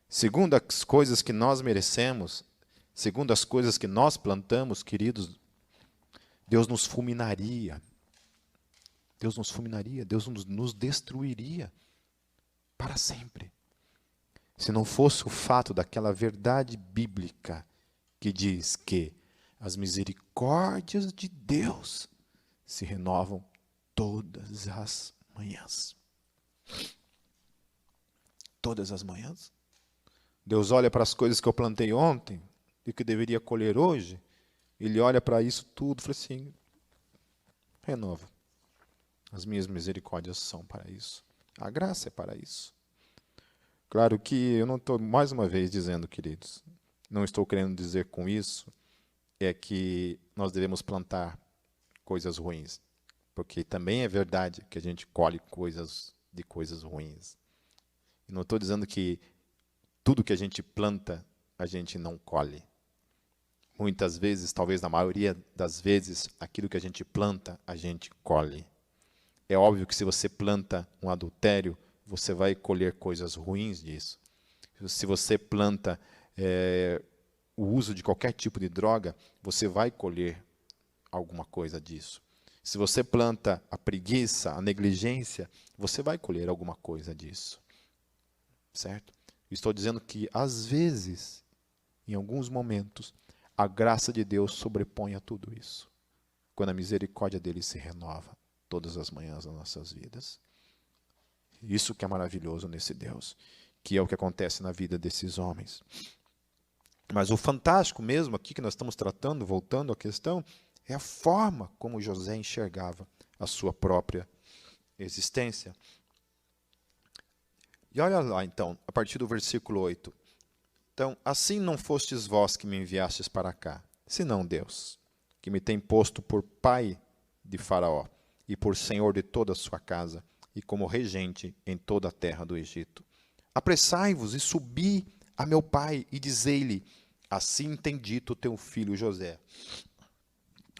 segundo as coisas que nós merecemos, segundo as coisas que nós plantamos, queridos, Deus nos fulminaria. Deus nos fulminaria, Deus nos destruiria para sempre. Se não fosse o fato daquela verdade bíblica que diz que as misericórdias de Deus se renovam todas as manhãs. Todas as manhãs. Deus olha para as coisas que eu plantei ontem e que deveria colher hoje. Ele olha para isso tudo e fala assim, renova. As minhas misericórdias são para isso. A graça é para isso. Claro que eu não estou, mais uma vez, dizendo, queridos, não estou querendo dizer com isso, é que nós devemos plantar coisas ruins. Porque também é verdade que a gente colhe coisas de coisas ruins. Eu não estou dizendo que tudo que a gente planta, a gente não colhe. Muitas vezes, talvez na maioria das vezes, aquilo que a gente planta, a gente colhe. É óbvio que se você planta um adultério, você vai colher coisas ruins disso. Se você planta o uso de qualquer tipo de droga, você vai colher alguma coisa disso. Se você planta a preguiça, a negligência, você vai colher alguma coisa disso. Certo? Estou dizendo que, às vezes, em alguns momentos, a graça de Deus sobrepõe a tudo isso. Quando a misericórdia dele se renova todas as manhãs das nossas vidas. Isso que é maravilhoso nesse Deus, que é o que acontece na vida desses homens. Mas o fantástico mesmo aqui que nós estamos tratando, voltando à questão, é a forma como José enxergava a sua própria existência. E olha lá então, a partir do versículo 8. Então, assim não fostes vós que me enviastes para cá, senão Deus, que me tem posto por pai de Faraó, e por senhor de toda a sua casa, e como regente em toda a terra do Egito. Apressai-vos e subi a meu pai, e dizei-lhe, assim tem dito teu filho José.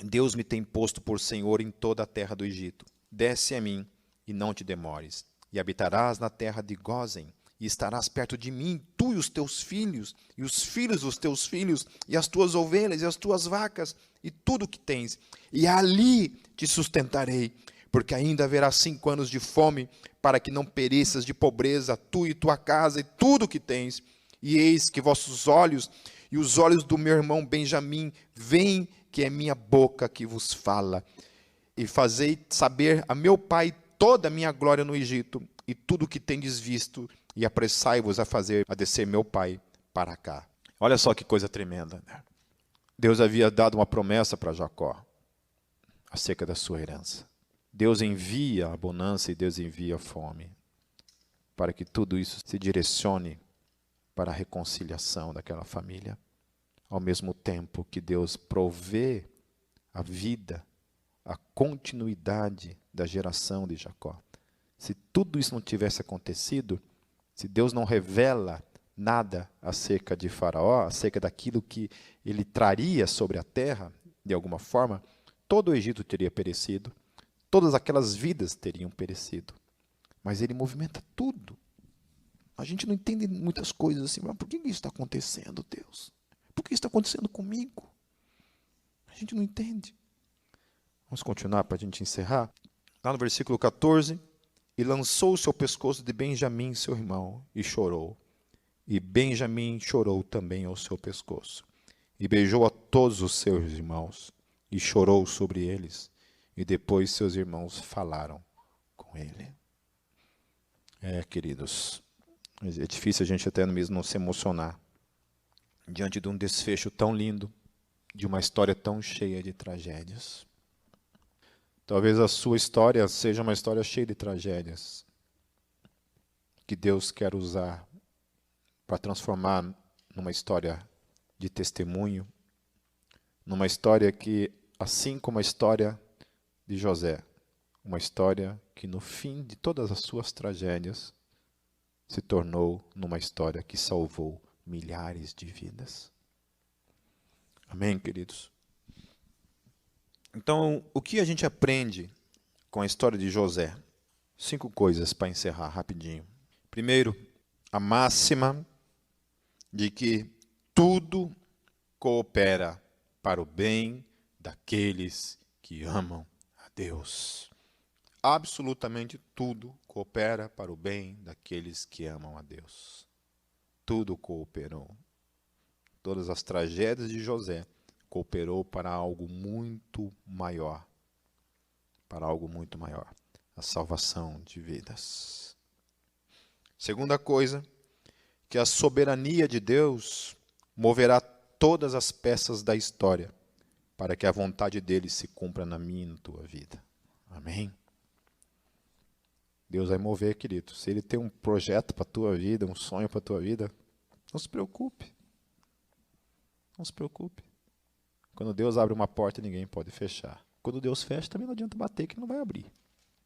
Deus me tem posto por senhor em toda a terra do Egito. Desce a mim, e não te demores, e habitarás na terra de Gósen, e estarás perto de mim, tu e os teus filhos, e os filhos dos teus filhos, e as tuas ovelhas, e as tuas vacas, e tudo o que tens. E ali te sustentarei, porque ainda haverá 5 anos de fome, para que não pereças de pobreza, tu e tua casa, e tudo o que tens. E eis que vossos olhos, e os olhos do meu irmão Benjamim, veem que é minha boca que vos fala. E fazei saber a meu pai toda a minha glória no Egito, e tudo o que tendes visto, e apressai-vos a descer meu pai para cá. Olha só que coisa tremenda, né? Deus havia dado uma promessa para Jacó, acerca da sua herança. Deus envia a bonança e Deus envia a fome, para que tudo isso se direcione para a reconciliação daquela família. Ao mesmo tempo que Deus provê a vida, a continuidade da geração de Jacó. Se tudo isso não tivesse acontecido, se Deus não revela nada acerca de Faraó, acerca daquilo que ele traria sobre a terra, de alguma forma, todo o Egito teria perecido, todas aquelas vidas teriam perecido. Mas ele movimenta tudo. A gente não entende muitas coisas assim, mas por que isso está acontecendo, Deus? Por que isso está acontecendo comigo? A gente não entende. Vamos continuar para a gente encerrar. Lá no versículo 14, e lançou-se ao pescoço de Benjamim, seu irmão, e chorou. E Benjamim chorou também ao seu pescoço. E beijou a todos os seus irmãos, e chorou sobre eles. E depois seus irmãos falaram com ele. Queridos, é difícil a gente até mesmo não se emocionar diante de um desfecho tão lindo, de uma história tão cheia de tragédias. Talvez a sua história seja uma história cheia de tragédias que Deus quer usar para transformar numa história de testemunho, numa história que, assim como a história de José, uma história que no fim de todas as suas tragédias se tornou numa história que salvou milhares de vidas. Amém, queridos? Então, o que a gente aprende com a história de José? 5 coisas para encerrar rapidinho. Primeiro, a máxima de que tudo coopera para o bem daqueles que amam a Deus. Absolutamente tudo coopera para o bem daqueles que amam a Deus. Tudo cooperou. Todas as tragédias de José cooperou para algo muito maior. Para algo muito maior. A salvação de vidas. Segunda coisa, que a soberania de Deus moverá todas as peças da história para que a vontade dele se cumpra na minha e na tua vida. Amém? Deus vai mover, querido. Se Ele tem um projeto para a tua vida, um sonho para a tua vida, não se preocupe. Não se preocupe. Quando Deus abre uma porta, ninguém pode fechar. Quando Deus fecha, também não adianta bater que Ele não vai abrir.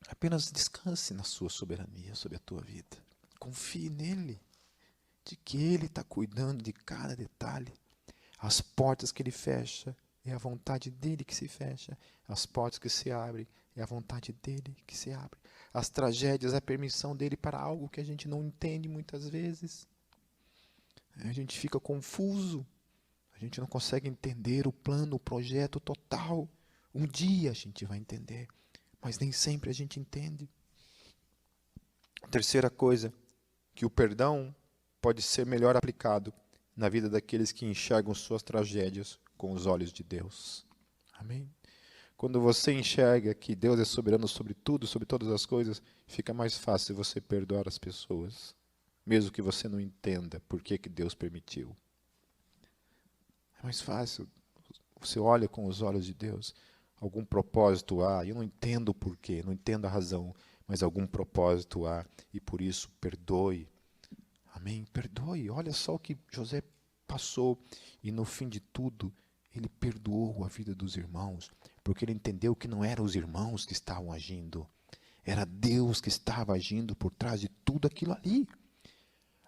Apenas descanse na sua soberania sobre a tua vida. Confie nele, de que Ele está cuidando de cada detalhe. As portas que Ele fecha, é a vontade dEle que se fecha. As portas que se abrem, é a vontade dEle que se abre. As tragédias, é a permissão dEle para algo que a gente não entende muitas vezes. A gente fica confuso. A gente não consegue entender o plano, o projeto total. Um dia a gente vai entender, mas nem sempre a gente entende. A terceira coisa, que o perdão pode ser melhor aplicado na vida daqueles que enxergam suas tragédias com os olhos de Deus. Amém? Quando você enxerga que Deus é soberano sobre tudo, sobre todas as coisas, fica mais fácil você perdoar as pessoas, mesmo que você não entenda por que Deus permitiu. É mais fácil. Você olha com os olhos de Deus, algum propósito há, eu não entendo o porquê, não entendo a razão, mas algum propósito há, e por isso perdoe. Amém? Perdoe. Olha só o que José passou, e no fim de tudo, ele perdoou a vida dos irmãos, porque ele entendeu que não eram os irmãos que estavam agindo, era Deus que estava agindo por trás de tudo aquilo ali.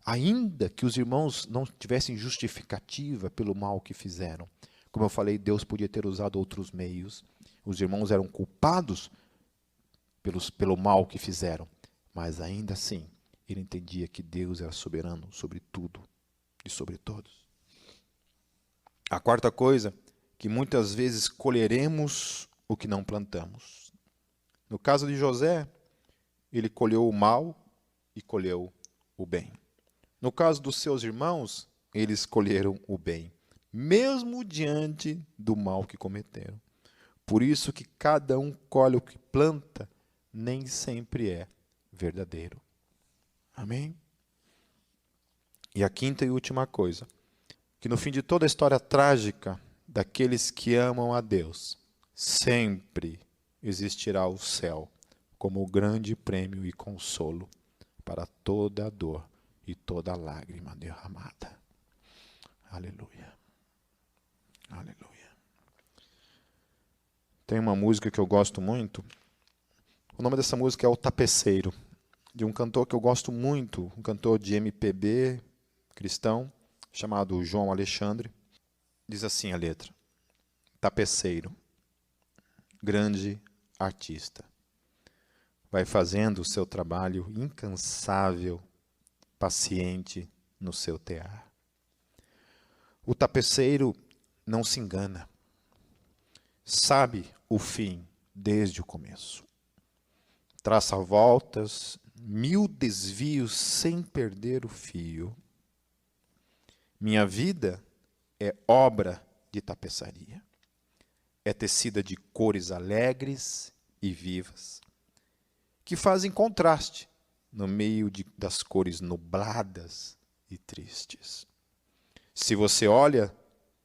Ainda que os irmãos não tivessem justificativa pelo mal que fizeram. Como eu falei, Deus podia ter usado outros meios. Os irmãos eram culpados pelo mal que fizeram. Mas ainda assim, ele entendia que Deus era soberano sobre tudo e sobre todos. A quarta coisa, que muitas vezes colheremos o que não plantamos. No caso de José, ele colheu o mal e colheu o bem. No caso dos seus irmãos, eles colheram o bem, mesmo diante do mal que cometeram. Por isso que cada um colhe o que planta, nem sempre é verdadeiro. Amém? E a quinta e última coisa, que no fim de toda a história trágica daqueles que amam a Deus, sempre existirá o céu como o grande prêmio e consolo para toda a dor e toda a lágrima derramada. Aleluia. Aleluia. Tem uma música que eu gosto muito. O nome dessa música é O Tapeceiro, de um cantor que eu gosto muito, um cantor de MPB cristão, chamado João Alexandre. Diz assim a letra: tapeceiro, grande artista, vai fazendo o seu trabalho incansável, paciente no seu tear. O tapeceiro não se engana, sabe o fim desde o começo. Traça voltas, 1000 desvios sem perder o fio. Minha vida é obra de tapeçaria. É tecida de cores alegres e vivas, que fazem contraste no meio das cores nubladas e tristes. Se você olha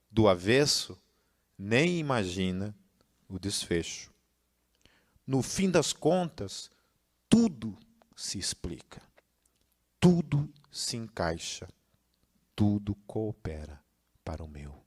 do avesso, nem imagina o desfecho. no fim das contas, tudo se explica, tudo se encaixa, tudo coopera para o meu